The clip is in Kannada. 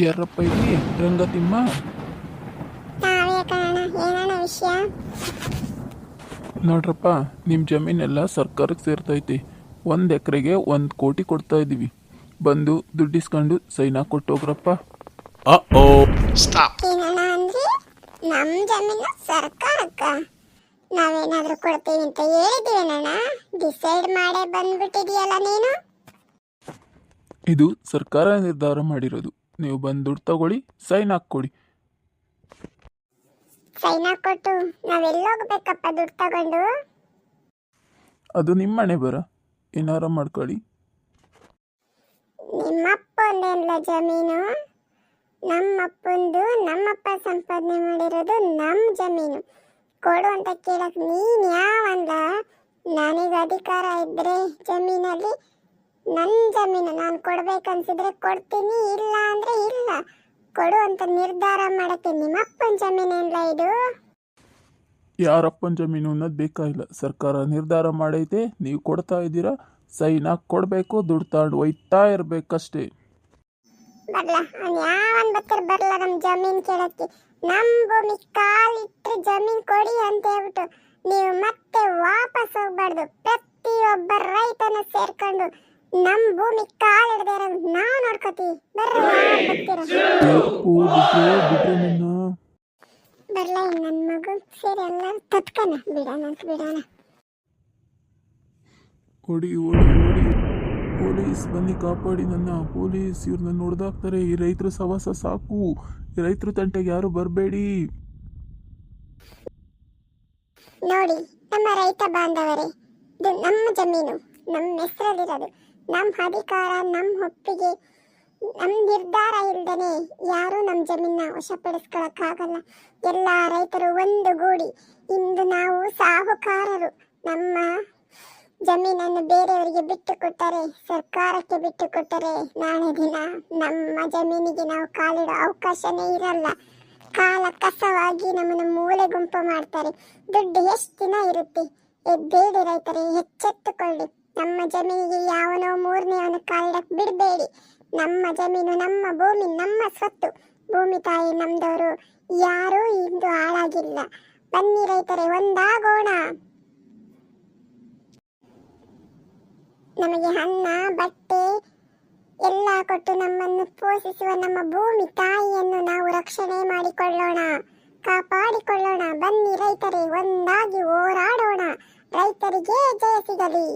ಯಾರಪ್ಪ ಇಲ್ಲಿ ರಂಗತಿಮ್ಮ? ನಾವೇ ಕಣ. ಏನಣ್ಣ ವಿಷಯ? ನೋಡ್ರಪ್ಪ, ನಿಮ್ಮ ಜಮೀನೆಲ್ಲ ಸರ್ಕಾರಕ್ಕೆ ಸೇರ್ತೈತಿ. 1 ಎಕರೆಗೆ 1 ಕೋಟಿ ಕೊಡ್ತಾ ಇದ್ದೀವಿ. ಬಂದು ದುಡ್ಡಿಸ್ಕೊಂಡು ಸೈನ್ ಕೊಟ್ಟು ಹೋಗ್ರಪ್ಪ. ಏನಣ್ಣ ಅಂದ್ರೆ ನಮ್ಮ ಜಮೀನು ಸರ್ಕಾರಕ್ಕ ನಾವೇನಾದ್ರೂ ಕೊಡ್ತೀವಿ ಅಂತ ಹೇಳಿದೀವೇನಣ್ಣ? ಡಿಸೈಡ್ ಮಾಡೇ ಬಂದ್ಬಿಟ್ಟಿದೀಯಲ್ಲ ನೀನು. ಇದು ಸರ್ಕಾರ ನಿರ್ಧಾರ ಮಾಡಿರೋದು. ನೀವು ಬಂದು ದುಡ್ಡು ತಗೊಳ್ಳಿ, ಸೈನ್ ಹಾಕ್ಕೊಡಿ. ಸೈನ್ ಹಾಕೊಟ್ಟು ನಾವೆಲ್ಲೋಗ್ಬೇಕಪ್ಪ ದುಡ್ಡು ತಗೊಂಡು? ಅದು ನಿಮ್ಮ ಮನೆ ಬರ, ಏನಾರ ಮಾಡ್ಕೊಳ್ಳಿ. ನಿಮ್ಮಪ್ಪಂದೆಲ್ಲ ಜಮೀನು? ನಮ್ಮಪ್ಪಂದು ನಮ್ಮಪ್ಪ ಸಂಪಾದನೆ ಮಾಡಿರೋದು ನಮ್ಮ ಜಮೀನು. ಕೊಡು ಅಂತ ಕೇಳಕ್ ನೀನ್ ಯಾವಂದ? ನನಗೆ ಅಧಿಕಾರ ಇದ್ರೆ ಜಮೀನಲ್ಲಿ ನನ್ನ ಜಮೀನು ನಾನು ಕೊಡ್ಬೇಕನ್ಸಿದ್ರೆ ಕೊಡ್ತೀನಿ, ಇಲ್ಲ ಅಂದ್ರೆ ಇಲ್ಲ. ಕೊಡು ಅಂತ ನಿರ್ಧಾರ ಮಾಡಕ್ಕೆ ನಿಮ್ಮಪ್ಪನ ಜಮೀನೇನ್ಲ ಇದು? ಯಾರಪ್ಪನ ಜಮೀನು ಅನ್ನೋದು ಬೇಕಾಗಿಲ್ಲ. ಸರ್ಕಾರ ನಿರ್ಧಾರ ಮಾಡೈತೆ, ನೀವು ಕೊಡ್ತಾ ಇದ್ದೀರಾ, ಸೈನ್ ಕೊಡಬೇಕು, ದುಡ್ಡು ತಗೊಂಡು ಒಯ್ತಾ ಇರ್ಬೇಕಷ್ಟೇ. ಬರ್ಲ ಯಾವನ್ ಬತ್ತರ್ ಬರ್ಲ ನಮ್ಮ ಜಮೀನ್ ಕೇಳಕ್ಕೆ. ನಮ್ಮ ಭೂಮಿ ಕಾಲಿಟ್ರೆ ಜಮೀನ್ ಕೊಡಿ ಅಂತ ಹೇಳ್ಬಿಟ್ಟು ನೀವು ಮತ್ತೆ ವಾಪಸ್ ಹೋಗ್ಬಾರ್ದು. ಪ್ರತಿಯೊಬ್ಬ ರೈತನ ಸೇರ್ಕೊಂಡು ನಮ್ಮ ಭೂಮಿ ಕಾಲಿಡದೆ ನಾವು ನೋಡ್ಕೋತೀವಿ. ಬರ್ಲ ನನ್ನ ಮಗು ಸೇರಿ ಎಲ್ಲ ತತ್ಕನ ಬಿಡೋಣ. ಓಡಿ ಓಡಿ ಓಡಿ, ಪೊಲೀಸ್ ಬನ್ನಿ ಕಾಪಾಡಿ ನನ್ನ. ಪೊಲೀಸ್ ಇವ್ರನ್ನ ನೋಡ್ದಾಕ್ತಾರೆ. ಈ ರೈತರ ಸವಾಸ ಸಾಕು. ಈ ರೈತರ ತಂಟೆಗೆ ಯಾರು ಬರಬೇಡಿ. ನೋಡಿ ನಮ್ಮ ರೈತ ಬಾಂಧವರೇ, ಇದು ನಮ್ಮ ಜಮೀನು, ನಮ್ಮ ಹೆಸರಲ್ಲಿರೋದು. ನಮ್ಮ ಅಧಿಕಾರ, ನಮ್ಮ ಒಪ್ಪಿಗೆ, ನಮ್ಮ ನಿರ್ಧಾರ ಇಲ್ದೇನೆ ಯಾರೂ ನಮ್ಮ ಜಮೀನ ವಶಪಡಿಸ್ಕೊಳಕ್ಕಾಗಲ್ಲ. ಎಲ್ಲ ರೈತರು ಒಂದುಗೂಡಿ ಇಂದು ನಾವು ಸಾಹುಕಾರರು ನಮ್ಮ ಜಮೀನನ್ನು ಬೇರೆಯವರಿಗೆ ಬಿಟ್ಟು ಕೊಟ್ಟರೆ, ಸರ್ಕಾರಕ್ಕೆ ಬಿಟ್ಟು ಕೊಟ್ಟರೆ, ನಾಳೆ ದಿನ ನಮ್ಮ ಜಮೀನಿಗೆ ನಾವು ಕಾಲಿಡೋ ಅವಕಾಶನೇ ಇರಲ್ಲ. ಕಾಲ ಕಸವಾಗಿ ನಮ್ಮನ್ನು ಮೂಲೆ ಗುಂಪು ಮಾಡ್ತಾರೆ. ದುಡ್ಡು ಎಷ್ಟು ದಿನ ಇರುತ್ತೆ? ಎದ್ದೇಳಿ ರೈತರೇ, ಎಚ್ಚೆತ್ತುಕೊಳ್ಳಿ. ನಮ್ಮ ಜಮೀನಿಗೆ ಯಾವನೋ ಮೂರನೇವನು ಕಾಲಿಡಕ್ಕೆ ಬಿಡಬೇಡಿ. ನಮ್ಮ ಜಮೀನು, ನಮ್ಮ ಭೂಮಿ, ನಮ್ಮ ಸ್ವತ್ತು. ಭೂಮಿ ತಾಯಿ ನಮ್ದವರು, ಯಾರೂ ಇಂದು ಹಾಳಾಗಿಲ್ಲ. ಬನ್ನಿ ರೈತರೇ, ಒಂದಾಗೋಣ. ನಮಗೆ ಅನ್ನ, ಬಟ್ಟೆ ಎಲ್ಲ ಕೊಟ್ಟು ನಮ್ಮನ್ನು ಪೋಷಿಸುವ ನಮ್ಮ ಭೂಮಿ ತಾಯಿಯನ್ನು ನಾವು ರಕ್ಷಣೆ ಮಾಡಿಕೊಳ್ಳೋಣ, ಕಾಪಾಡಿಕೊಳ್ಳೋಣ. ಬನ್ನಿ ರೈತರೇ, ಒಂದಾಗಿ ಹೋರಾಡೋಣ. ರೈತರಿಗೆ ಜಯ ಸಿಗಲಿ.